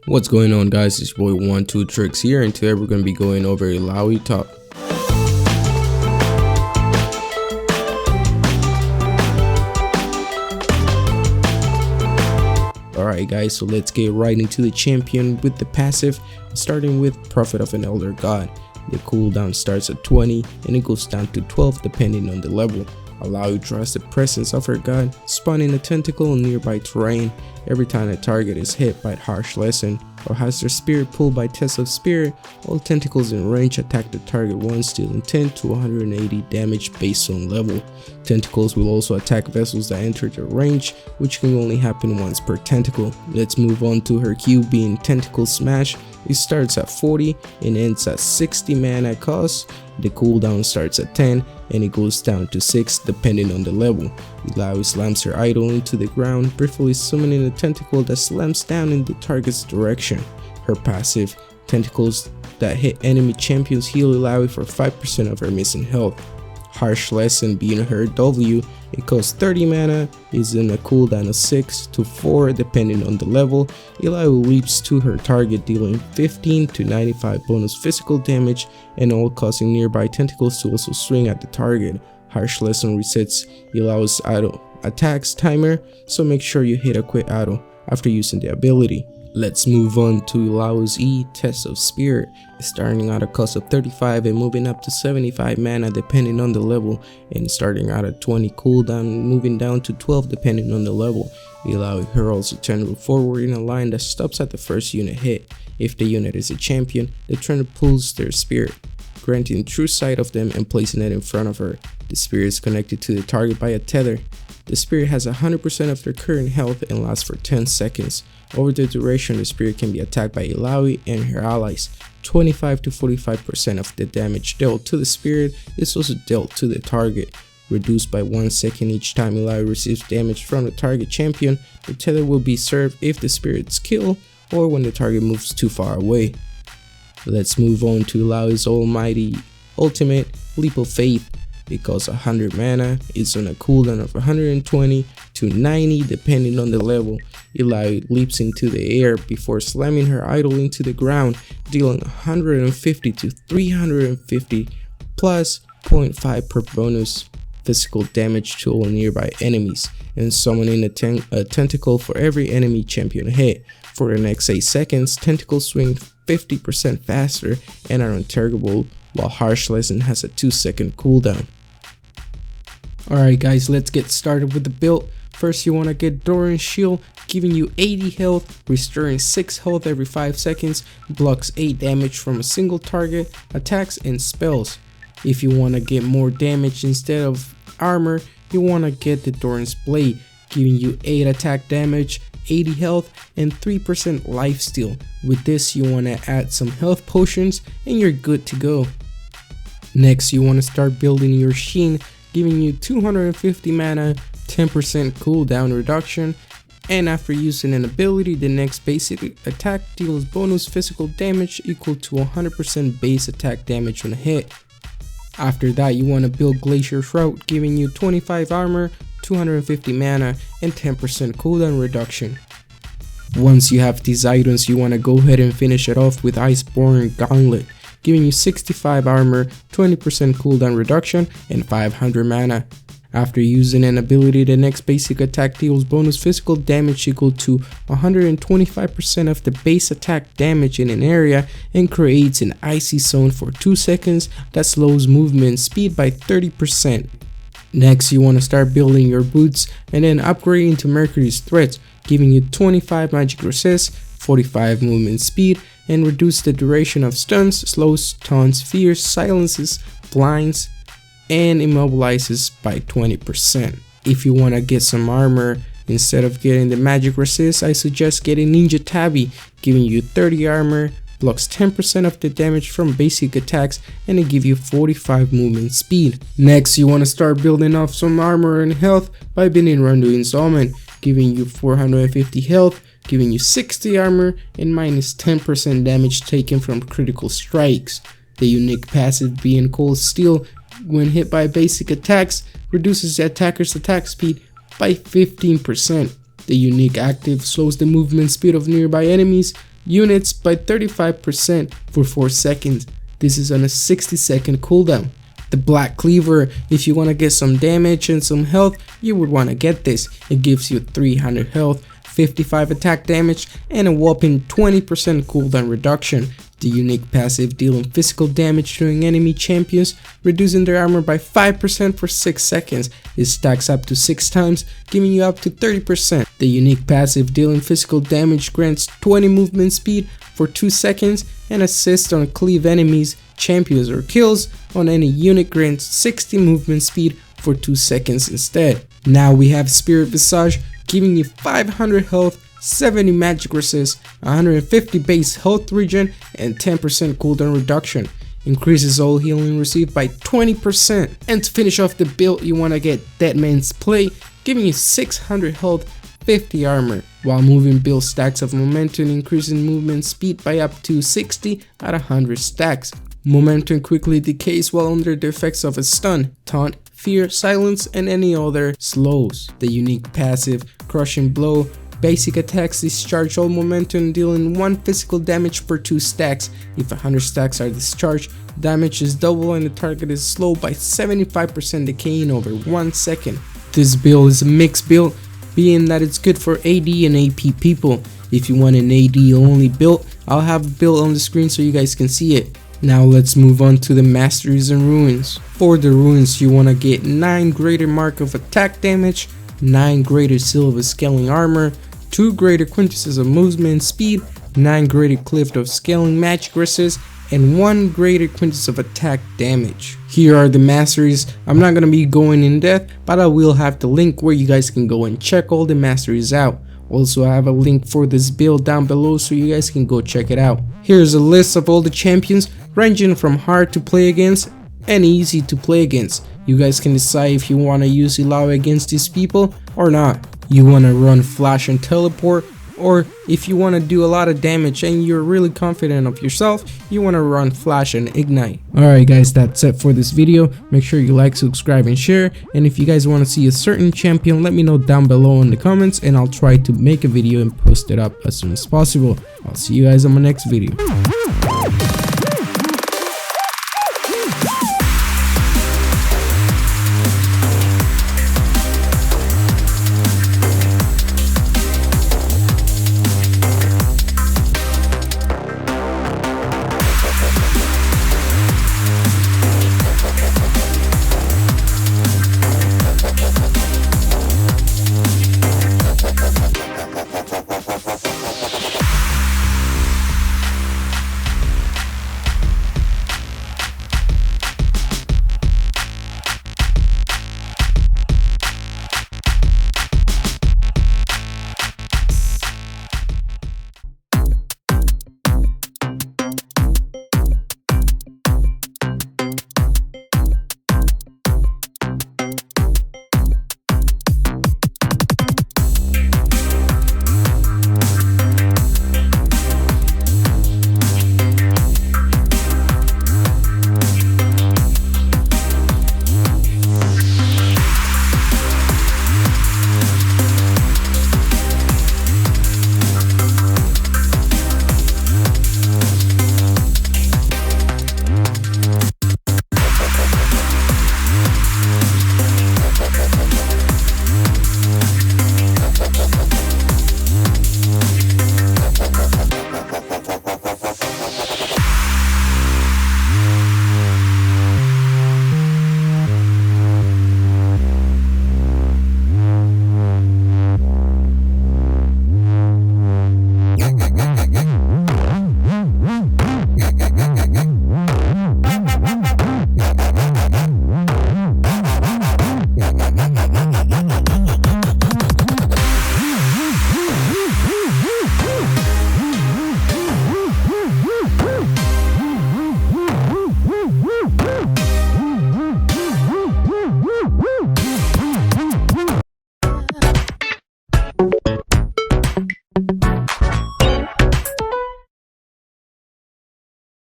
What's going on, guys? It's your boy One2tricks here, and today we're going to be going over Illaoi top. Alright guys, so let's get right into the champion with the passive, starting with Prophet of an Elder God. The cooldown starts at 20 and it goes down to 12 depending on the level. Illaoi draws the presence of her god, spawning a tentacle in nearby terrain every time a target is hit by a harsh lesson or has their spirit pulled by test of spirit. All tentacles in range attack the target once, dealing 10 to 180 damage based on level. Tentacles will also attack vessels that enter their range, which can only happen once per tentacle. Let's move on to her Q, being Tentacle Smash. It starts at 40 and ends at 60 mana cost. The cooldown starts at 10 and it goes down to 6 depending on the level. Illaoi slams her idol into the ground, briefly summoning a tentacle that slams down in the target's direction. Her passive, tentacles that hit enemy champions, heal Illaoi for 5% of her missing health. Harsh Lesson being her W, it costs 30 mana, is in a cooldown of 6 to 4 depending on the level. Illaoi leaps to her target, dealing 15 to 95 bonus physical damage and all causing nearby tentacles to also swing at the target. Harsh Lesson resets Illaoi's auto attacks timer, so make sure you hit a quick auto after using the ability. Let's move on to Illaoi's E, Test of Spirit, starting at a cost of 35 and moving up to 75 mana depending on the level, and starting out at 20 cooldown and moving down to 12 depending on the level. Illaoi hurls a tendril forward in a line that stops at the first unit hit. If the unit is a champion, the tendril pulls their spirit, granting true sight of them and placing it in front of her. The spirit is connected to the target by a tether. The spirit has 100% of their current health and lasts for 10 seconds. Over the duration, the spirit can be attacked by Illaoi and her allies. 25 to 45% of the damage dealt to the spirit is also dealt to the target, reduced by 1 second each time Illaoi receives damage from the target champion. The tether will be served if the spirit's killed or when the target moves too far away. Let's move on to Illaoi's almighty ultimate, Leap of Faith. It costs 100 mana, it's on a cooldown of 120 to 90 depending on the level. Illaoi leaps into the air before slamming her idol into the ground, dealing 150 to 350 plus 0.5 per bonus physical damage to all nearby enemies, and summoning a tentacle for every enemy champion hit. For the next 8 seconds, tentacles swing 50% faster and are untargetable, while Harsh Lesson has a 2-second cooldown. Alright guys, let's get started with the build. First you want to get Doran's Shield, giving you 80 health, restoring 6 health every 5 seconds, blocks 8 damage from a single target, attacks and spells. If you want to get more damage instead of armor, you want to get the Doran's Blade, giving you 8 attack damage, 80 health and 3% lifesteal. With this you want to add some health potions and you're good to go. Next you want to start building your Sheen, giving you 250 mana, 10% cooldown reduction, and after using an ability, the next basic attack deals bonus physical damage equal to 100% base attack damage on a hit. After that you want to build Glacier Shroud, giving you 25 armor, 250 mana, and 10% cooldown reduction. Once you have these items, you want to go ahead and finish it off with Iceborne Gauntlet, giving you 65 armor, 20% cooldown reduction, and 500 mana. After using an ability, the next basic attack deals bonus physical damage equal to 125% of the base attack damage in an area and creates an icy zone for 2 seconds that slows movement speed by 30%. Next you want to start building your boots and then upgrading to Mercury's threats, giving you 25 magic resist, 45 movement speed, and reduce the duration of stuns, slows, taunts, fears, silences, blinds, and immobilizes by 20%. If you want to get some armor, instead of getting the magic resist, I suggest getting Ninja Tabi, giving you 30 armor, blocks 10% of the damage from basic attacks, and it gives you 45 movement speed. Next you want to start building off some armor and health by building Randuin's Omen, giving you 450 health, giving you 60 armor, and minus 10% damage taken from critical strikes. The unique passive being Cold Steel, when hit by basic attacks, reduces the attacker's attack speed by 15%. The unique active slows the movement speed of nearby enemies units by 35% for 4 seconds. This is on a 60-second cooldown. The Black Cleaver, if you want to get some damage and some health, you would want to get this. It gives you 300 health, 55 attack damage, and a whopping 20% cooldown reduction. The unique passive dealing physical damage to enemy champions, reducing their armor by 5% for 6 seconds. It stacks up to 6 times, giving you up to 30%. The unique passive dealing physical damage grants 20 movement speed for 2 seconds and assists on cleave enemies, champions, or kills on any unit grants 60 movement speed for 2 seconds instead. Now we have Spirit Visage, giving you 500 health, 70 magic resist, 150 base health regen, and 10% cooldown reduction. Increases all healing received by 20%. And to finish off the build, you want to get Dead Man's Play, giving you 600 health, 50 armor, while moving build stacks of momentum, increasing movement speed by up to 60 at 100 stacks. Momentum quickly decays while under the effects of a stun, taunt, fear, silence, and any other slows. The unique passive, Crushing Blow, basic attacks discharge all momentum, dealing 1 physical damage per 2 stacks. If 100 stacks are discharged, damage is double and the target is slowed by 75%, decaying over 1 second. This build is a mixed build, being that it's good for AD and AP people. If you want an AD only build, I'll have a build on the screen so you guys can see it. Now let's move on to the Masteries and Ruins. For the Ruins, you want to get 9 greater mark of attack damage, 9 greater seal of scaling armor, 2 greater quintessences of movement speed, 9 greater cliff of scaling magic resist, and 1 greater quintessence of attack damage. Here are the Masteries. I'm not going to be going in depth, but I will have the link where you guys can go and check all the Masteries out. Also, I have a link for this build down below so you guys can go check it out. Here's a list of all the champions, ranging from hard to play against and easy to play against. You guys can decide if you want to use Illaoi against these people or not. You want to run flash and teleport, or if you want to do a lot of damage and you're really confident of yourself, you want to run flash and ignite. Alright guys, that's it for this video. Make sure you like, subscribe, and share, and if you guys want to see a certain champion, let me know down below in the comments and I'll try to make a video and post it up as soon as possible. I'll see you guys on my next video.